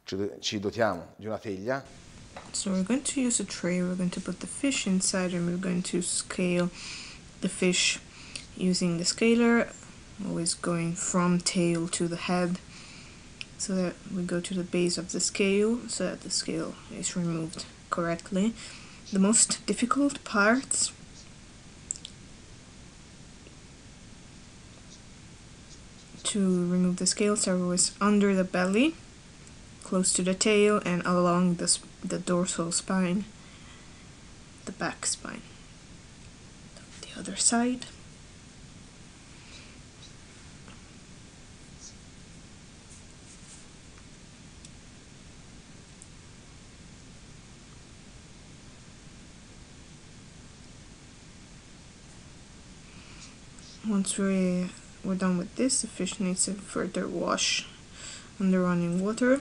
ci dotiamo di una teglia. So we're going to use a tray, we're going to put the fish inside, and we're going to scale the fish using the scaler, always going from tail to the head, so that we go to the base of the scale, so that the scale is removed correctly. The most difficult parts to remove the scales are always under the belly, close to the tail, and along the dorsal spine, the back spine. The other side. Once we're done with this, the fish needs a further wash under running water,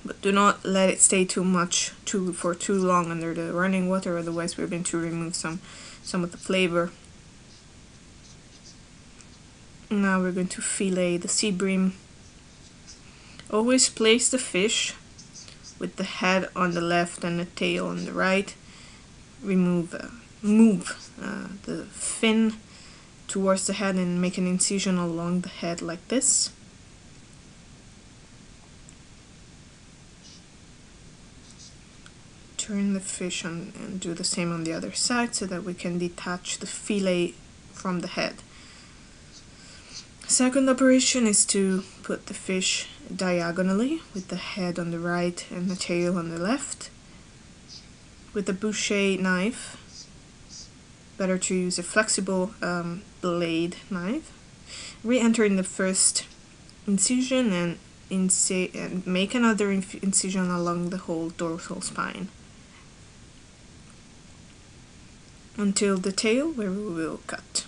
but do not let it stay for too long under the running water, otherwise we're going to remove some of the flavor. Now we're going to fillet the sea bream. Always place the fish with the head on the left and the tail on the right. Move the fin towards the head and make an incision along the head like this. Turn the fish on and do the same on the other side so that we can detach the fillet from the head. Second operation is to put the fish diagonally with the head on the right and the tail on the left. With a boucher knife, better to use a flexible blade knife. Re-enter in the first incision and make another incision along the whole dorsal spine until the tail, where we will cut.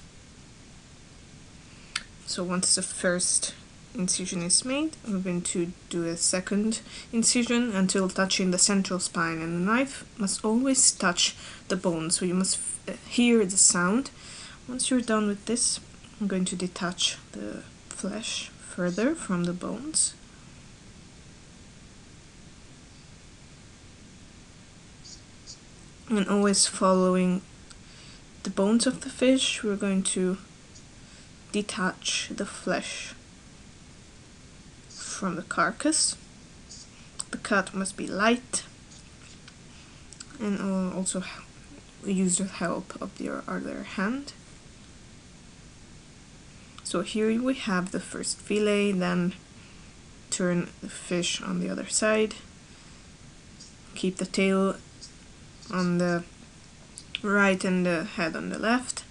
So once the first incision is made, we're going to do a second incision until touching the central spine, and the knife must always touch the bone, so you must hear the sound. Once you're done with this, I'm going to detach the flesh further from the bones. And always following the bones of the fish, we're going to detach the flesh from the carcass. The cut must be light, and also use the help of your other hand. So here we have the first fillet, then turn the fish on the other side, keep the tail on the right and the head on the left,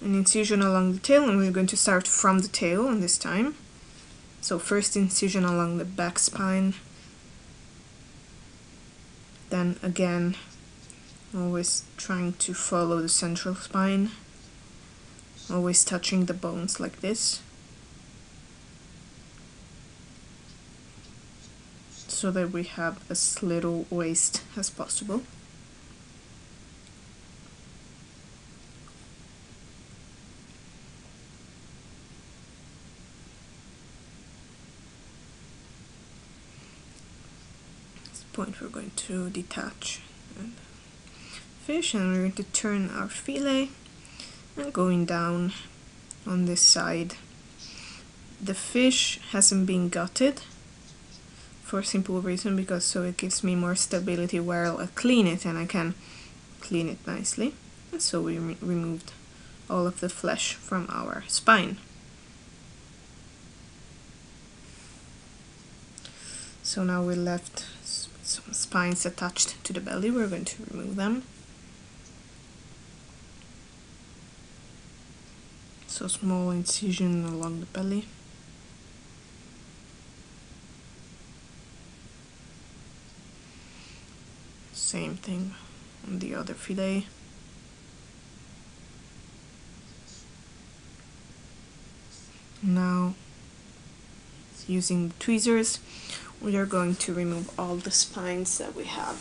an incision along the tail, and we're going to start from the tail on this time. So first incision along the back spine, then again always trying to follow the central spine, always touching the bones like this, so that we have as little waste as possible. At this point we're going to detach the fish, and we're going to turn our fillet and going down on this side. The fish hasn't been gutted for a simple reason, because so it gives me more stability while I clean it, and I can clean it nicely. And so we removed all of the flesh from our spine. So now we're left with some spines attached to the belly. We're going to remove them. So small incision along the belly. Same thing on the other fillet. Now, using tweezers, we are going to remove all the spines that we have.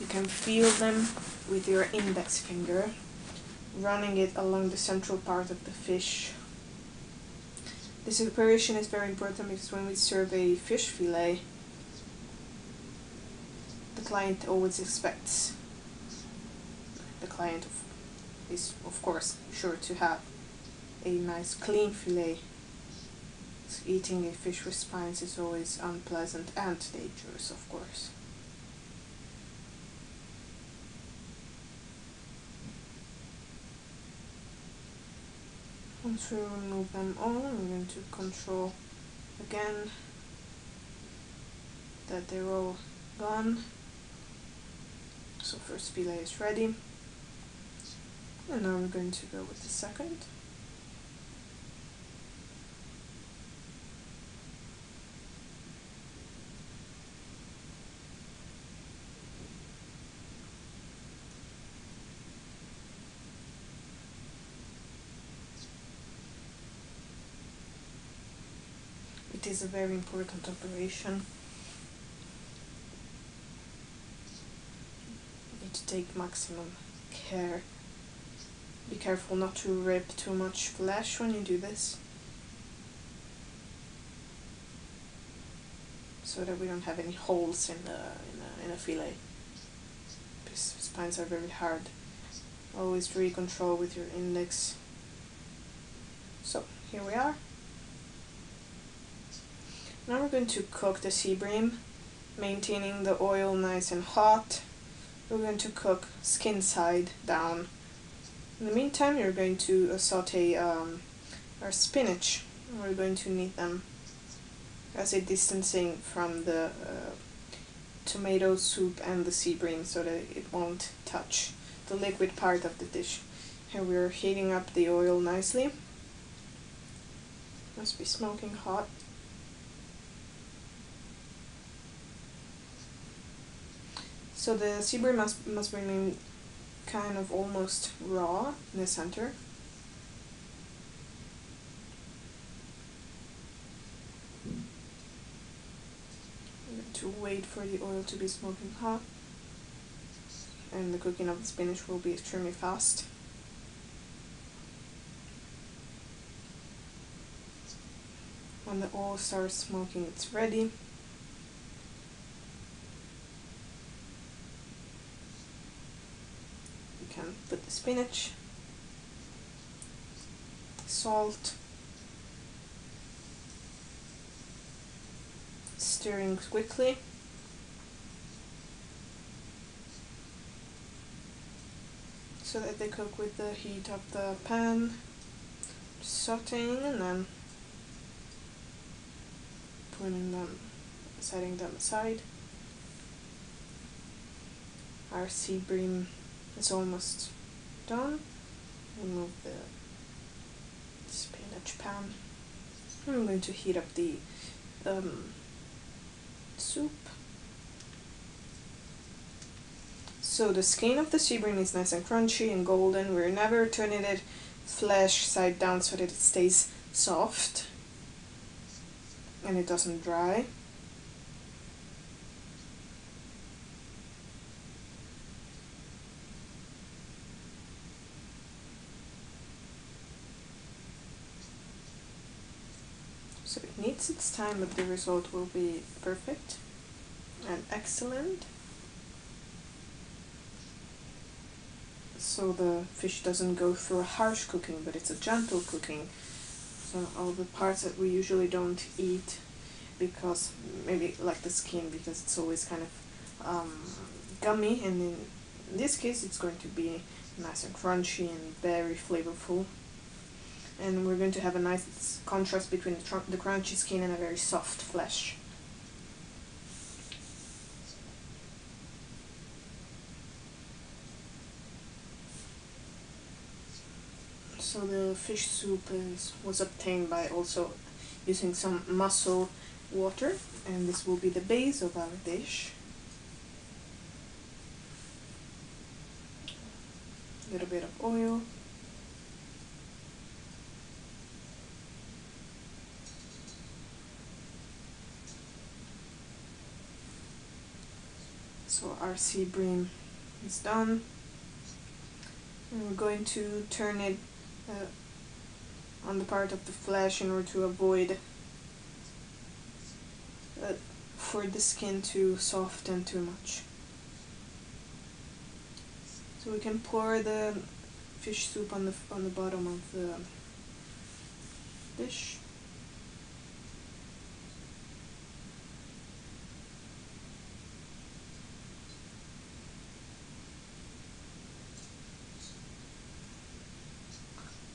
You can feel them with your index finger, running it along the central part of the fish, This operation is very important because when we serve a fish fillet, the client always expects, the client is of course sure to have a nice clean fillet. So eating a fish with spines is always unpleasant and dangerous, of course. Once we remove them all, I'm going to control again that they're all gone. So first fillet is ready. And now we're going to go with the second. It is a very important operation. You need to take maximum care. Be careful not to rip too much flesh when you do this, so that we don't have any holes in a fillet. Because spines are very hard. Always really control with your index. So here we are. Now we're going to cook the sea bream, maintaining the oil nice and hot. We're going to cook skin side down. In the meantime, you're going to saute our spinach. We're going to knead them as a distancing from the tomato soup and the sea bream so that it won't touch the liquid part of the dish. Here we're heating up the oil nicely. Must be smoking hot. So the sea bream must remain kind of almost raw in the center. I'm going to wait for the oil to be smoking hot, and the cooking of the spinach will be extremely fast. When the oil starts smoking, it's ready. Can put the spinach, salt, stirring quickly. So that they cook with the heat of the pan, sauteing and then putting them, setting them aside. Our sea bream is almost done. Remove the spinach pan. I'm going to heat up the soup. So the skin of the sea bream is nice and crunchy and golden. We're never turning it flesh side down so that it stays soft and it doesn't dry. So it needs its time, but the result will be perfect and excellent. So the fish doesn't go through a harsh cooking, but it's a gentle cooking. So all the parts that we usually don't eat, because maybe like the skin, because it's always kind of gummy, and in this case it's going to be nice and crunchy and very flavorful. And we're going to have a nice contrast between the crunchy skin and a very soft flesh. So the fish soup was obtained by also using some mussel water, and this will be the base of our dish. A little bit of oil. So our sea bream is done. And we're going to turn it on the part of the flesh in order to avoid for the skin to soften too much. So we can pour the fish soup on the bottom of the dish.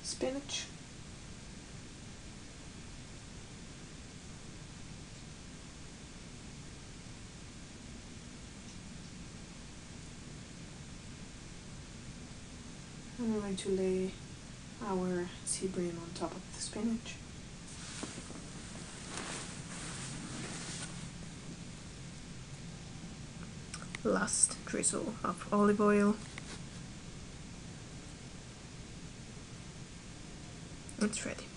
Spinach. And we're going to lay our sea bream on top of the spinach. Last drizzle of olive oil. It's ready.